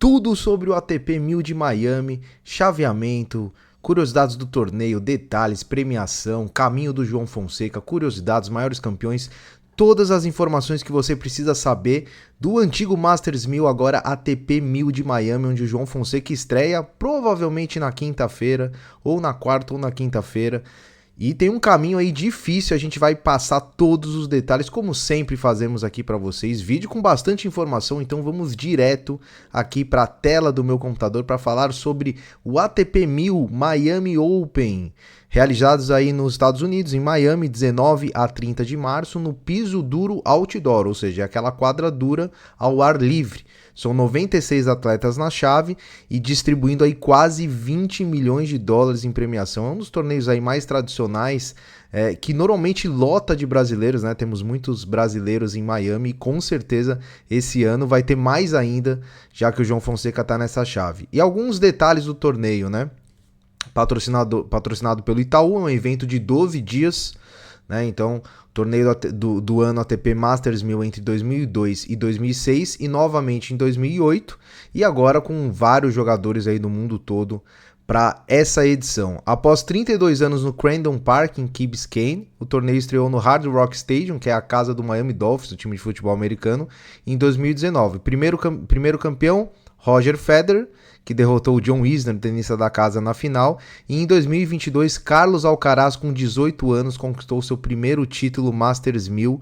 Tudo sobre o ATP 1000 de Miami, chaveamento, curiosidades do torneio, detalhes, premiação, caminho do João Fonseca, curiosidades, maiores campeões, todas as informações que você precisa saber do antigo Masters 1000, agora ATP 1000 de Miami, onde o João Fonseca estreia provavelmente na quinta-feira, ou na quarta ou na quinta-feira. E tem um caminho aí difícil, a gente vai passar todos os detalhes, como sempre fazemos aqui para vocês. Vídeo com bastante informação, então vamos direto aqui para a tela do meu computador para falar sobre o ATP 1000 Miami Open, realizados aí nos Estados Unidos, em Miami, 19 a 30 de março, no piso duro outdoor, ou seja, aquela quadra dura ao ar livre. São 96 atletas na chave e distribuindo aí quase 20 milhões de dólares em premiação. É um dos torneios aí mais tradicionais, que normalmente lota de brasileiros, né? Temos muitos brasileiros em Miami e com certeza esse ano vai ter mais ainda, já que o João Fonseca está nessa chave. E alguns detalhes do torneio, né? Patrocinado pelo Itaú, é um evento de 12 dias, né? Então, torneio do ano ATP Masters 1000 entre 2002 e 2006 e novamente em 2008, e agora com vários jogadores aí do mundo todo para essa edição. Após 32 anos no Crandon Park em Key Biscayne, o torneio estreou no Hard Rock Stadium, que é a casa do Miami Dolphins, do time de futebol americano, em 2019. Primeiro campeão, Roger Federer, que derrotou o John Isner, tenista da casa, na final. E em 2022, Carlos Alcaraz, com 18 anos, conquistou seu primeiro título Masters 1000,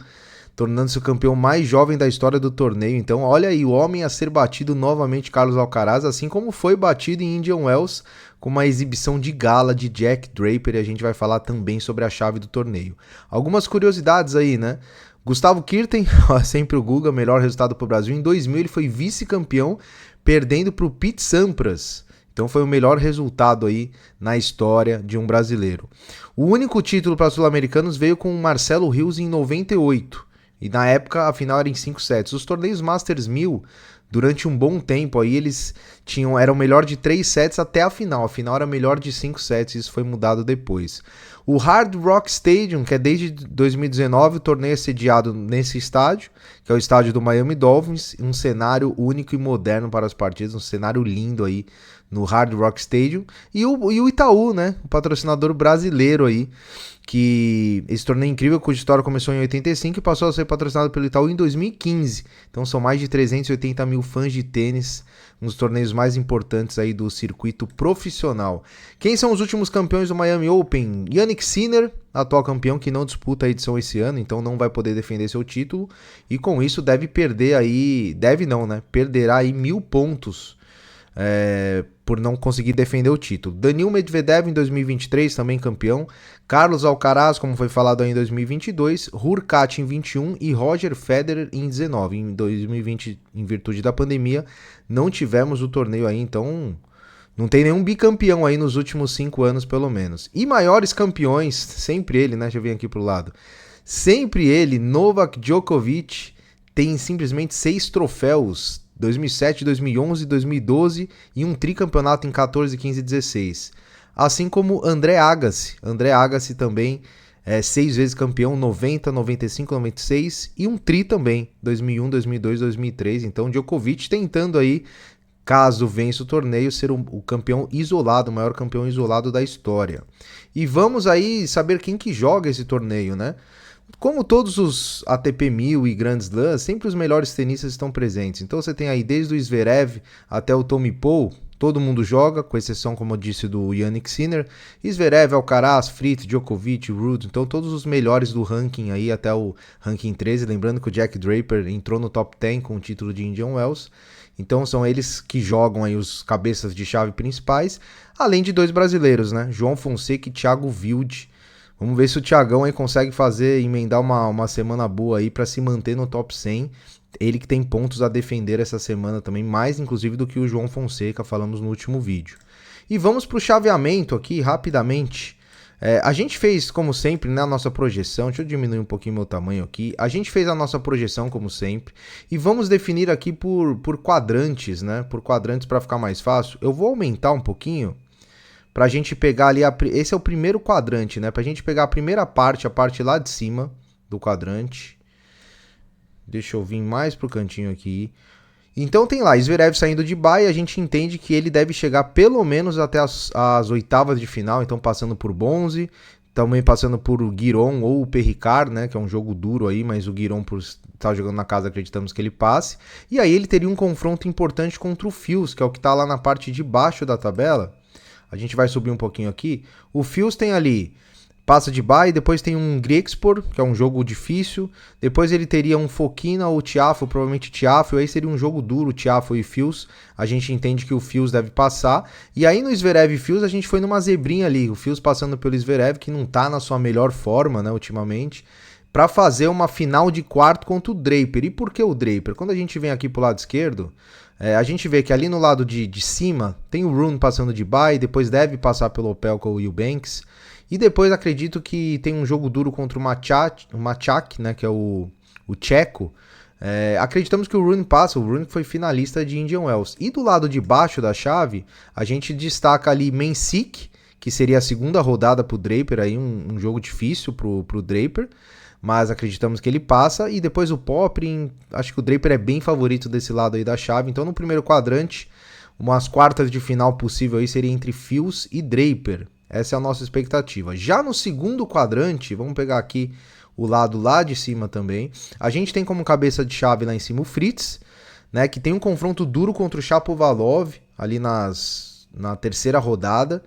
tornando-se o campeão mais jovem da história do torneio. Então, olha aí, o homem a ser batido novamente, Carlos Alcaraz, assim como foi batido em Indian Wells, com uma exibição de gala de Jack Draper, e a gente vai falar também sobre a chave do torneio. Algumas curiosidades aí, né? Gustavo Kirten, sempre o Guga, melhor resultado para o Brasil. Em 2000 ele foi vice-campeão, perdendo para o Pete Sampras. Então foi o melhor resultado aí na história de um brasileiro. O único título para sul-americanos veio com o Marcelo Rios em 98. E na época a final era em 5 sets. Os torneios Masters 1000, durante um bom tempo aí, eles eram melhor de 3 sets até a final. A final era melhor de 5 sets, isso foi mudado depois. O Hard Rock Stadium, que é desde 2019, o torneio é sediado nesse estádio, que é o estádio do Miami Dolphins, um cenário único e moderno para as partidas, um cenário lindo aí no Hard Rock Stadium. E o Itaú, né, o patrocinador brasileiro aí, que esse torneio incrível, cuja história começou em 85 e passou a ser patrocinado pelo Itaú em 2015. Então são mais de 380 mil fãs de tênis, um dos torneios mais importantes aí do circuito profissional. Quem são os últimos campeões do Miami Open? Jannik Sinner, atual campeão, que não disputa a edição esse ano, então não vai poder defender seu título, e com isso deve perder aí, perderá aí 1000 pontos, por não conseguir defender o título. Daniil Medvedev em 2023, também campeão. Carlos Alcaraz, como foi falado aí em 2022. Hurkacz em 21 e Roger Federer em 19. Em 2020, em virtude da pandemia, não tivemos o torneio aí, então não tem nenhum bicampeão aí nos últimos 5 anos, pelo menos. E maiores campeões, sempre ele, né? Deixa eu vir aqui pro lado. Sempre ele, Novak Djokovic, tem simplesmente 6 troféus, 2007, 2011, 2012 e um tricampeonato em 14, 15 e 16. Assim como André Agassi. André Agassi também 6 vezes campeão, 90, 95, 96 e um tri também, 2001, 2002, 2003. Então Djokovic tentando aí, caso vença o torneio, ser o campeão isolado, o maior campeão isolado da história. E vamos aí saber quem que joga esse torneio, né? Como todos os ATP 1000 e Grand Slam, sempre os melhores tenistas estão presentes. Então você tem aí desde o Zverev até o Tommy Paul, todo mundo joga, com exceção, como eu disse, do Jannik Sinner. Zverev, Alcaraz, Fritz, Djokovic, Ruud, então todos os melhores do ranking aí até o ranking 13. Lembrando que o Jack Draper entrou no top 10 com o título de Indian Wells. Então são eles que jogam aí os cabeças de chave principais, além de 2 brasileiros, né? João Fonseca e Thiago Wilde. Vamos ver se o Thiagão aí consegue emendar uma semana boa aí para se manter no top 100. Ele que tem pontos a defender essa semana também, mais inclusive do que o João Fonseca, falamos no último vídeo. E vamos para o chaveamento aqui, rapidamente. A gente fez, como sempre, né, a nossa projeção. Deixa eu diminuir um pouquinho meu tamanho aqui. A gente fez a nossa projeção, como sempre. E vamos definir aqui por quadrantes, né? Por quadrantes para ficar mais fácil. Eu vou aumentar um pouquinho, pra gente pegar ali, esse é o primeiro quadrante, né? Pra gente pegar a primeira parte, a parte lá de cima do quadrante. Deixa eu vir mais pro cantinho aqui. Então tem lá, Zverev saindo de bye, a gente entende que ele deve chegar pelo menos até as oitavas de final, então passando por Bonzi, também passando por Giron ou o Perricard, né, que é um jogo duro aí, mas o Giron por estar jogando na casa acreditamos que ele passe. E aí ele teria um confronto importante contra o Fils, que é o que está lá na parte de baixo da tabela. A gente vai subir um pouquinho aqui. O Fils tem ali, passa de bye, depois tem um Grexpor, que é um jogo difícil. Depois ele teria um Fokina ou Tiafo, provavelmente Tiafo. Aí seria um jogo duro, Tiafo e Fils. A gente entende que o Fils deve passar. E aí no Zverev e Fils a gente foi numa zebrinha ali. O Fils passando pelo Zverev, que não tá na sua melhor forma, né, ultimamente, para fazer uma final de quarto contra o Draper. E por que o Draper? Quando a gente vem aqui pro lado esquerdo, a gente vê que ali no lado de cima tem o Rune passando de bye, depois deve passar pelo Opelka ou Eubanks. E depois acredito que tem um jogo duro contra o Machak, né, que é o tcheco. Acreditamos que o Rune passa, o Rune foi finalista de Indian Wells. E do lado de baixo da chave, a gente destaca ali Mensik, que seria a segunda rodada pro Draper, aí um jogo difícil pro Draper, mas acreditamos que ele passa. E depois o Poprin, acho que o Draper é bem favorito desse lado aí da chave. Então no primeiro quadrante, umas quartas de final possível aí seria entre Fils e Draper. Essa é a nossa expectativa. Já no segundo quadrante, vamos pegar aqui o lado lá de cima também. A gente tem como cabeça de chave lá em cima o Fritz, né, que tem um confronto duro contra o Shapovalov ali na terceira rodada.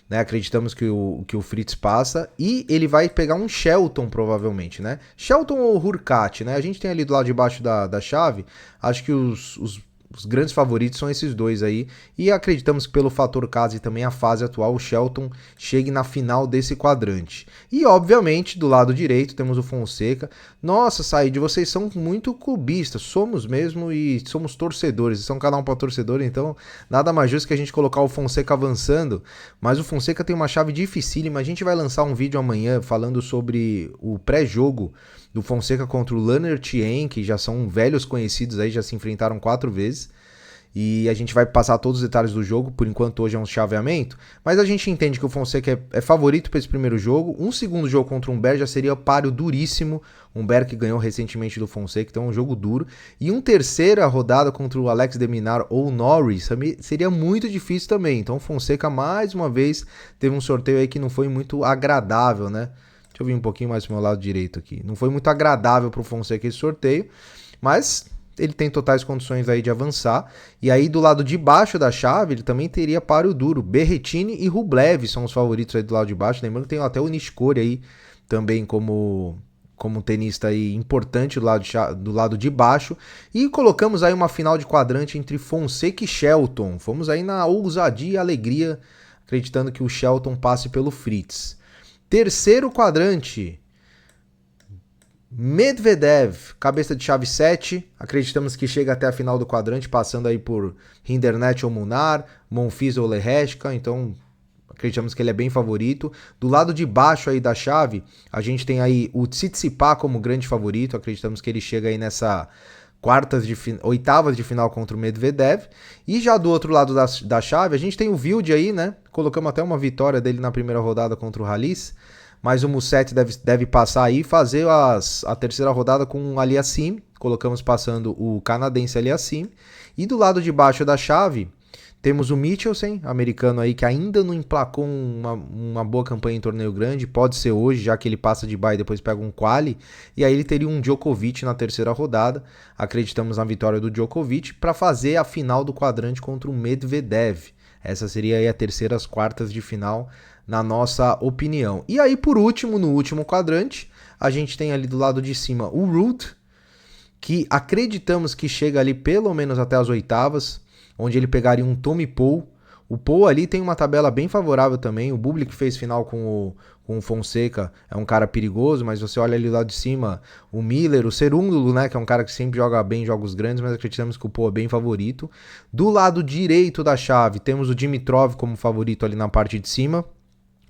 Né, acreditamos que o Fritz passa. E ele vai pegar um Shelton, provavelmente. Né? Shelton ou Hurkacz, né? A gente tem ali do lado de baixo da chave. Acho que os grandes favoritos são esses dois aí. E acreditamos que pelo fator casa e também a fase atual, o Shelton chegue na final desse quadrante. E obviamente, do lado direito, temos o Fonseca. Nossa, Said, vocês são muito clubistas. Somos mesmo e somos torcedores. Isso é um canal para torcedor, então nada mais justo que a gente colocar o Fonseca avançando. Mas o Fonseca tem uma chave dificílima. A gente vai lançar um vídeo amanhã falando sobre o pré-jogo do Fonseca contra o Lanner Tien, que já são velhos conhecidos aí, já se enfrentaram 4 vezes. E a gente vai passar todos os detalhes do jogo, por enquanto hoje é um chaveamento. Mas a gente entende que o Fonseca é favorito para esse primeiro jogo. Um segundo jogo contra o Humbert já seria páreo duríssimo. O Humbert que ganhou recentemente do Fonseca, então é um jogo duro. E uma terceira rodada contra o Alex de Minaur ou o Norris seria muito difícil também. Então o Fonseca mais uma vez teve um sorteio aí que não foi muito agradável, né? Deixa eu vir um pouquinho mais pro meu lado direito aqui. Não foi muito agradável pro Fonseca esse sorteio, mas ele tem totais condições aí de avançar. E aí do lado de baixo da chave, ele também teria páreo duro. Berrettini e Rublev são os favoritos aí do lado de baixo. Lembrando que tem até o Nishikori aí também como tenista aí importante do lado de baixo. E colocamos aí uma final de quadrante entre Fonseca e Shelton. Fomos aí na ousadia e alegria, acreditando que o Shelton passe pelo Fritz. Terceiro quadrante, Medvedev, cabeça de chave 7, acreditamos que chega até a final do quadrante, passando aí por Rinderknech ou Munar, Monfils ou Lehechka, então acreditamos que ele é bem favorito. Do lado de baixo aí da chave, a gente tem aí o Tsitsipas como grande favorito, acreditamos que ele chega aí nessa oitavas de final contra o Medvedev. E já do outro lado da chave, a gente tem o Wild aí, né? Colocamos até uma vitória dele na primeira rodada contra o Halis. Mas o Musetti deve passar aí e fazer a terceira rodada com o Aliassime. Colocamos passando o canadense Aliassime. E do lado de baixo da chave, temos o Michelsen, americano aí, que ainda não emplacou uma boa campanha em torneio grande. Pode ser hoje, já que ele passa de bye e depois pega um quali. E aí ele teria um Djokovic na terceira rodada. Acreditamos na vitória do Djokovic para fazer a final do quadrante contra o Medvedev. Essa seria aí a terceira, as quartas de final, na nossa opinião. E aí, por último, no último quadrante, a gente tem ali do lado de cima o Ruud, que acreditamos que chega ali pelo menos até as oitavas, onde ele pegaria um Tommy Paul. O Paul ali tem uma tabela bem favorável também. O Bublik fez final com o Fonseca, é um cara perigoso, mas você olha ali do lado de cima, o Miller, o Cerúndulo, né, que é um cara que sempre joga bem em jogos grandes, mas acreditamos que o Paul é bem favorito. Do lado direito da chave, temos o Dimitrov como favorito ali na parte de cima,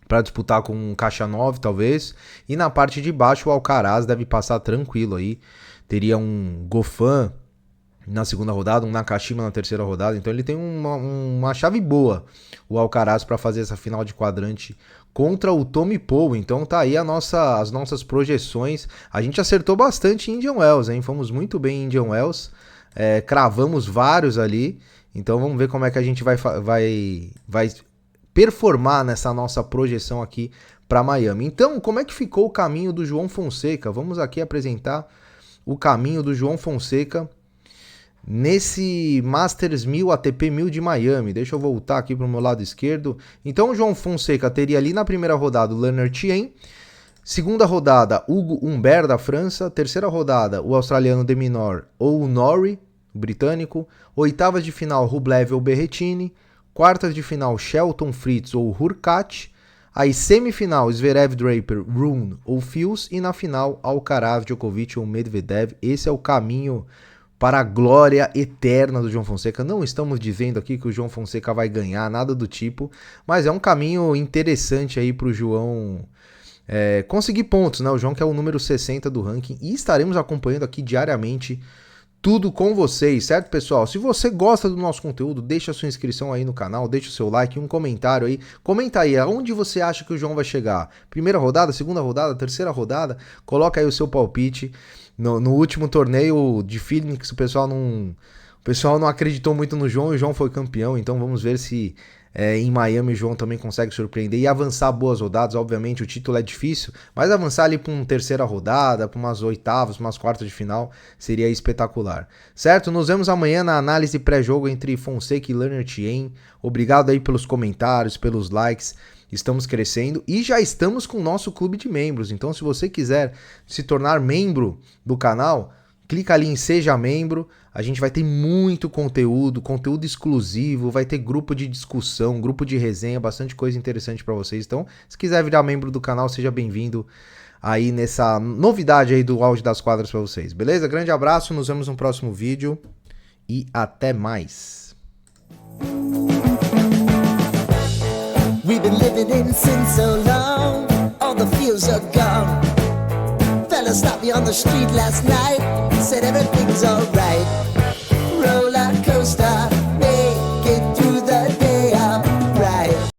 para disputar com um Khachanov, talvez. E na parte de baixo, o Alcaraz deve passar tranquilo aí. Teria um Goffin na segunda rodada, um Nakashima na terceira rodada. Então ele tem uma chave boa, o Alcaraz, para fazer essa final de quadrante contra o Tommy Paul. Então tá aí as nossas projeções. A gente acertou bastante em Indian Wells, hein? Fomos muito bem em Indian Wells. cravamos vários ali, então vamos ver como é que a gente vai performar nessa nossa projeção aqui para Miami. Então, como é que ficou o caminho do João Fonseca? Vamos aqui apresentar o caminho do João Fonseca nesse Masters 1000 ATP 1000 de Miami. Deixa eu voltar aqui para o meu lado esquerdo. Então o João Fonseca teria ali na primeira rodada o Leonard Thien, segunda rodada Hugo Humbert da França, terceira rodada o australiano de Minaur ou o Norrie, o britânico, oitavas de final Rublev ou Berrettini, quartas de final Shelton Fritz ou Hurkacz, aí semifinal Zverev, Draper, Rune ou Fils e na final Alcaraz, Djokovic ou Medvedev. Esse é o caminho para a glória eterna do João Fonseca. Não estamos dizendo aqui que o João Fonseca vai ganhar, nada do tipo, mas é um caminho interessante aí para o João conseguir pontos, né? O João que é o número 60 do ranking, e estaremos acompanhando aqui diariamente tudo com vocês, certo, pessoal? Se você gosta do nosso conteúdo, deixa a sua inscrição aí no canal, deixa o seu like, um comentário aí. Comenta aí, aonde você acha que o João vai chegar? Primeira rodada, segunda rodada, terceira rodada? Coloca aí o seu palpite. No último torneio de Phoenix, o pessoal não acreditou muito no João e o João foi campeão, então vamos ver se em Miami o João também consegue surpreender e avançar boas rodadas. Obviamente o título é difícil, mas avançar ali para uma terceira rodada, para umas oitavas, umas quartas de final, seria espetacular, certo? Nos vemos amanhã na análise pré-jogo entre Fonseca e Leonard Thien. Obrigado aí pelos comentários, pelos likes. Estamos crescendo e já estamos com o nosso clube de membros. Então, se você quiser se tornar membro do canal, clica ali em Seja Membro. A gente vai ter muito conteúdo exclusivo, vai ter grupo de discussão, grupo de resenha, bastante coisa interessante para vocês. Então, se quiser virar membro do canal, seja bem-vindo aí nessa novidade aí do Auge das Quadras para vocês. Beleza? Grande abraço, nos vemos no próximo vídeo e até mais. We've been living in sin so long, all the fields are gone. Fella stopped me on the street last night, said everything's alright.